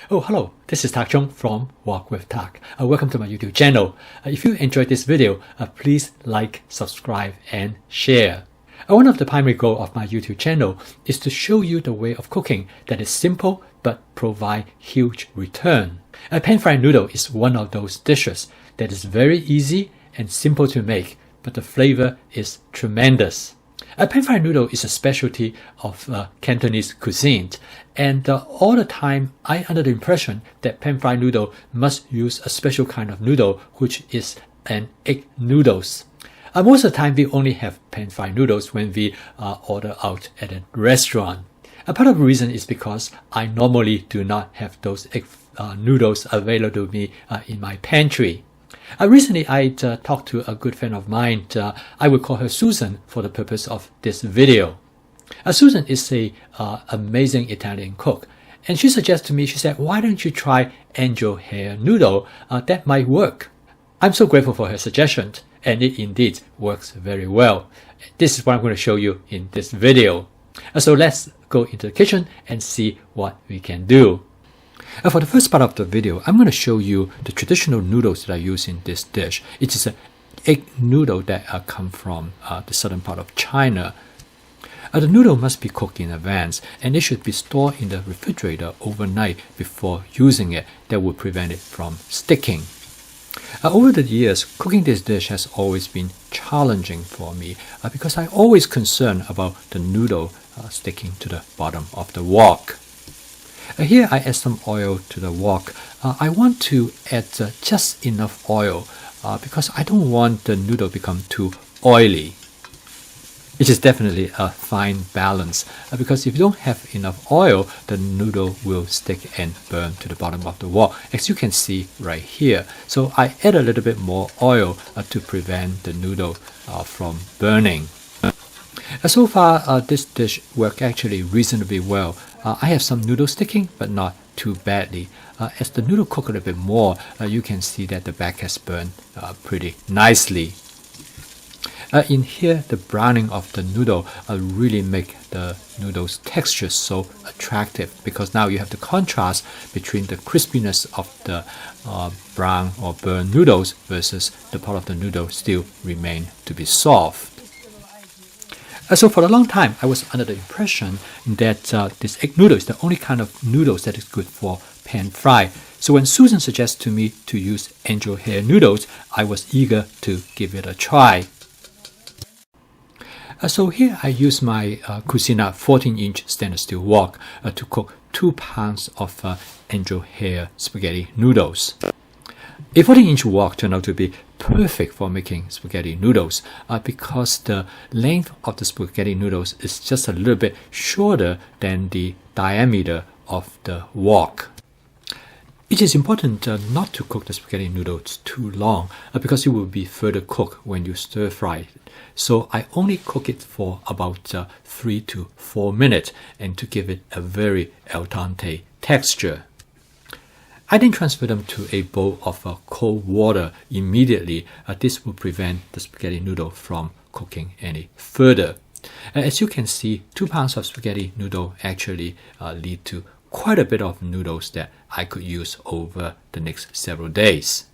Oh, hello, this is Tak Chung from Walk with Tak. Welcome to my YouTube channel. If you enjoyed this video, please like, subscribe, and share. One of the primary goals of my YouTube channel is to show you the way of cooking that is simple but provide huge return. A pan-fried noodle is one of those dishes that is very easy and simple to make, but the flavor is tremendous. A pan-fried noodle is a specialty of Cantonese cuisine, and all the time I under the impression that pan-fried noodle must use a special kind of noodle, which is an egg noodles. Most of the time we only have pan-fried noodles when we order out at a restaurant. A part of the reason is because I normally do not have those egg noodles available to me in my pantry. Recently, I talked to a good friend of mine. I will call her Susan for the purpose of this video. Susan is a amazing Italian cook, and she suggested to me, she said, why don't you try angel hair noodle? That might work. I'm so grateful for her suggestion, and it indeed works very well. This is what I'm going to show you in this video. So let's go into the kitchen and see what we can do. For the first part of the video, I'm going to show you the traditional noodles that I use in this dish. It is an egg noodle that come from the southern part of China. The noodle must be cooked in advance, and it should be stored in the refrigerator overnight before using it. That will prevent it from sticking. Over the years, cooking this dish has always been challenging for me because I'm always concerned about the noodle sticking to the bottom of the wok. Here I add some oil to the wok. I want to add just enough oil because I don't want the noodle to become too oily. It is definitely a fine balance because if you don't have enough oil, the noodle will stick and burn to the bottom of the wok, as you can see right here. So I add a little bit more oil to prevent the noodle from burning. So far, this dish worked actually reasonably well. I have some noodle sticking, but not too badly. As the noodle cook a little bit more, you can see that the back has burned pretty nicely. In here, the browning of the noodle really make the noodle's texture so attractive, because now you have the contrast between the crispiness of the brown or burnt noodles versus the part of the noodle still remain to be soft. So for a long time, I was under the impression that this egg noodle is the only kind of noodles that is good for pan fry. So when Susan suggested to me to use angel hair noodles, I was eager to give it a try. So here I use my Cucina 14-inch stainless steel wok to cook 2 pounds of angel hair spaghetti noodles. A 14-inch wok turned out to be perfect for making spaghetti noodles because the length of the spaghetti noodles is just a little bit shorter than the diameter of the wok. It is important not to cook the spaghetti noodles too long because it will be further cooked when you stir fry it. So I only cook it for about 3 to 4 minutes and to give it a very al dente texture. I then transfer them to a bowl of cold water immediately. This will prevent the spaghetti noodle from cooking any further. As you can see, 2 pounds of spaghetti noodle actually lead to quite a bit of noodles that I could use over the next several days.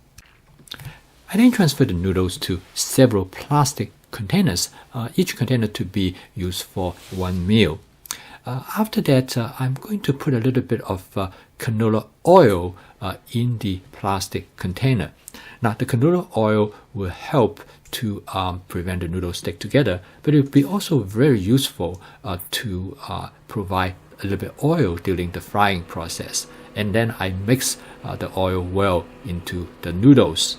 I then transfer the noodles to several plastic containers, each container to be used for one meal. After that, I'm going to put a little bit of canola oil in the plastic container. Now, the canola oil will help to prevent the noodles stick together, but it will be also very useful to provide a little bit of oil during the frying process. And then I mix the oil well into the noodles.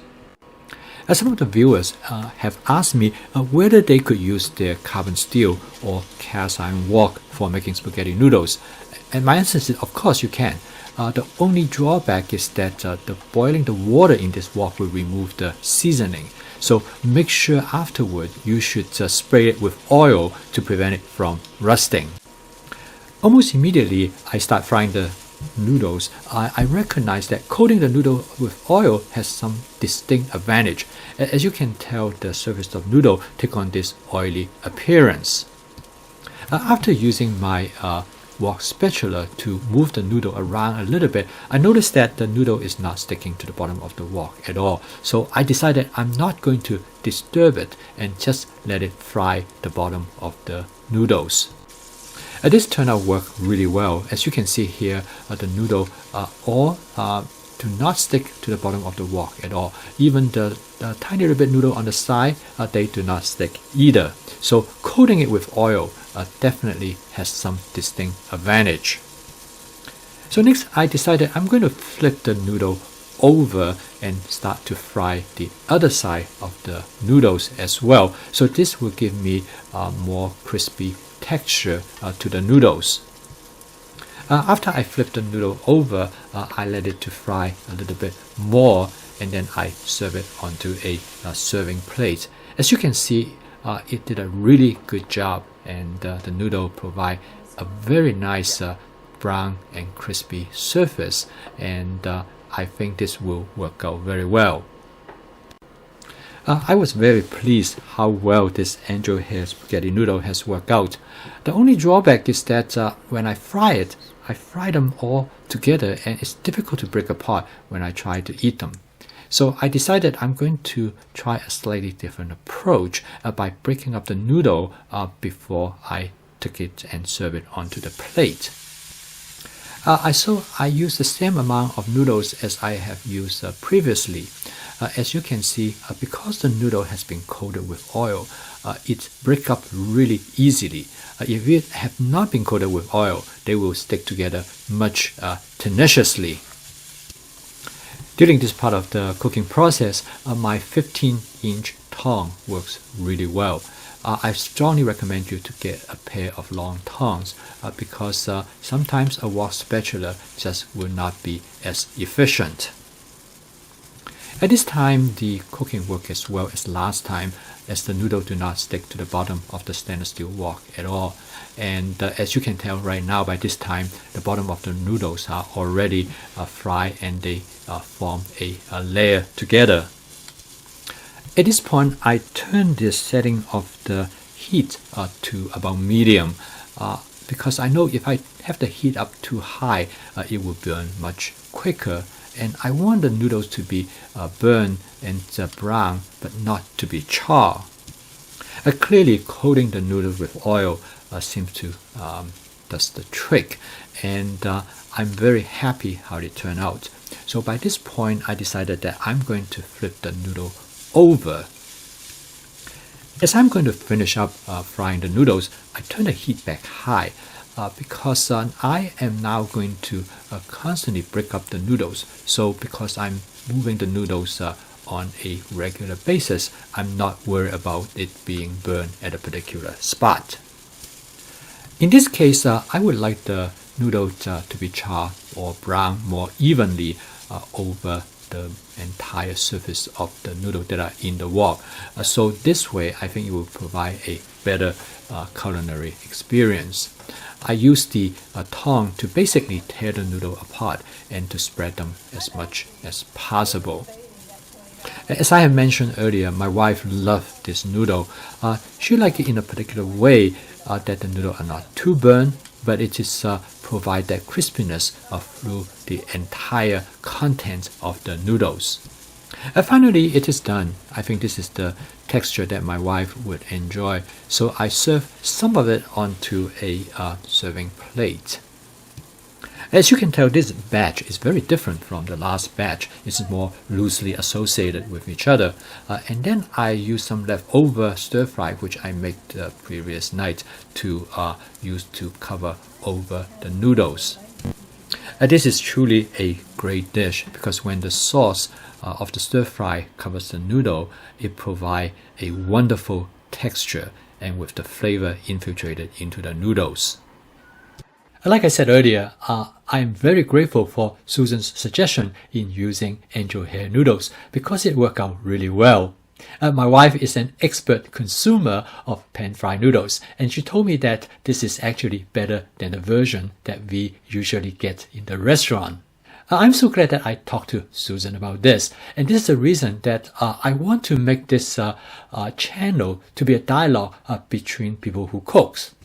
Some of the viewers have asked me whether they could use their carbon steel or cast iron wok for making spaghetti noodles. And my answer is, of course you can. The only drawback is that the boiling the water in this wok will remove the seasoning. So make sure afterward you should spray it with oil to prevent it from rusting. Almost immediately I start frying the noodles. I recognize that coating the noodle with oil has some distinct advantage. As you can tell, the surface of noodle take on this oily appearance. After using my wok spatula to move the noodle around a little bit, I noticed that the noodle is not sticking to the bottom of the wok at all. So I decided I'm not going to disturb it and just let it fry the bottom of the noodles. This turned out work really well. As you can see here, the noodle all do not stick to the bottom of the wok at all. Even the tiny little bit noodle on the side, they do not stick either. So coating it with oil definitely has some distinct advantage. So next I decided I'm going to flip the noodle over and start to fry the other side of the noodles as well. So this will give me more crispy texture to the noodles. After I flip the noodle over, I let it to fry a little bit more, and then I serve it onto a serving plate. As you can see, it did a really good job, and the noodle provide a very nice brown and crispy surface, and I think this will work out very well. I was very pleased how well this angel hair spaghetti noodle has worked out. The only drawback is that when I fry them all together, and it's difficult to break apart when I try to eat them. So I decided I'm going to try a slightly different approach by breaking up the noodle before I took it and serve it onto the plate. I used the same amount of noodles as I have used previously. As you can see, because the noodle has been coated with oil, it breaks up really easily. If it have not been coated with oil, they will stick together much tenaciously. During this part of the cooking process, my 15-inch tong works really well. I strongly recommend you to get a pair of long tongs because sometimes a wok spatula just will not be as efficient. At this time, the cooking worked as well as last time, as the noodle do not stick to the bottom of the stainless steel wok at all. And as you can tell right now, by this time, the bottom of the noodles are already fried, and they form a layer together. At this point, I turn the setting of the heat to about medium because I know if I have the heat up too high, it will burn much quicker. And I want the noodles to be burned and brown, but not to be charred. Clearly, coating the noodles with oil seems to does the trick, and I'm very happy how it turned out. So by this point, I decided that I'm going to flip the noodle over. As I'm going to finish up frying the noodles, I turn the heat back high. Because I am now going to constantly break up the noodles. So because I'm moving the noodles on a regular basis, I'm not worried about it being burned at a particular spot. In this case, I would like the noodles to be charred or brown more evenly over the entire surface of the noodle that are in the wok. So this way, I think it will provide a better culinary experience. I use the tong to basically tear the noodle apart and to spread them as much as possible. As I have mentioned earlier, my wife loved this noodle. She liked it in a particular way that the noodle are not too burnt, but it is provide that crispiness through the entire content of the noodles. Finally, it is done. I think this is the texture that my wife would enjoy, so I serve some of it onto a serving plate. As you can tell, this batch is very different from the last batch. It's more loosely associated with each other. And then I use some leftover stir fry, which I made the previous night, to use to cover over the noodles. This is truly a great dish because when the sauce of the stir fry covers the noodle, it provides a wonderful texture and with the flavor infiltrated into the noodles. Like I said earlier, I am very grateful for Susan's suggestion in using angel hair noodles because it worked out really well. My wife is an expert consumer of pan-fried noodles, and she told me that this is actually better than the version that we usually get in the restaurant. I'm so glad that I talked to Susan about this, and this is the reason that I want to make this channel to be a dialogue between people who cooks.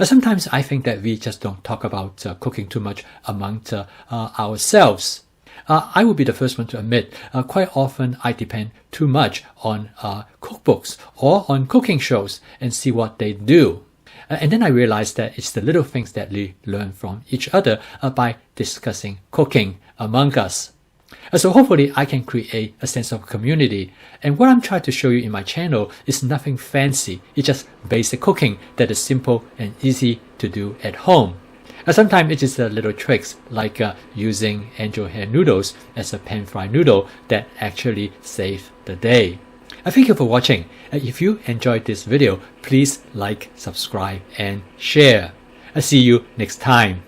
Sometimes I think that we just don't talk about cooking too much among ourselves. I will be the first one to admit, quite often I depend too much on cookbooks or on cooking shows and see what they do. And then I realized that it's the little things that we learn from each other by discussing cooking among us. So hopefully I can create a sense of community. And what I'm trying to show you in my channel is nothing fancy. It's just basic cooking that is simple and easy to do at home. Sometimes it is little tricks like using angel hair noodles as a pan-fried noodle that actually save the day. Thank you for watching. If you enjoyed this video, please like, subscribe, and share. I'll see you next time.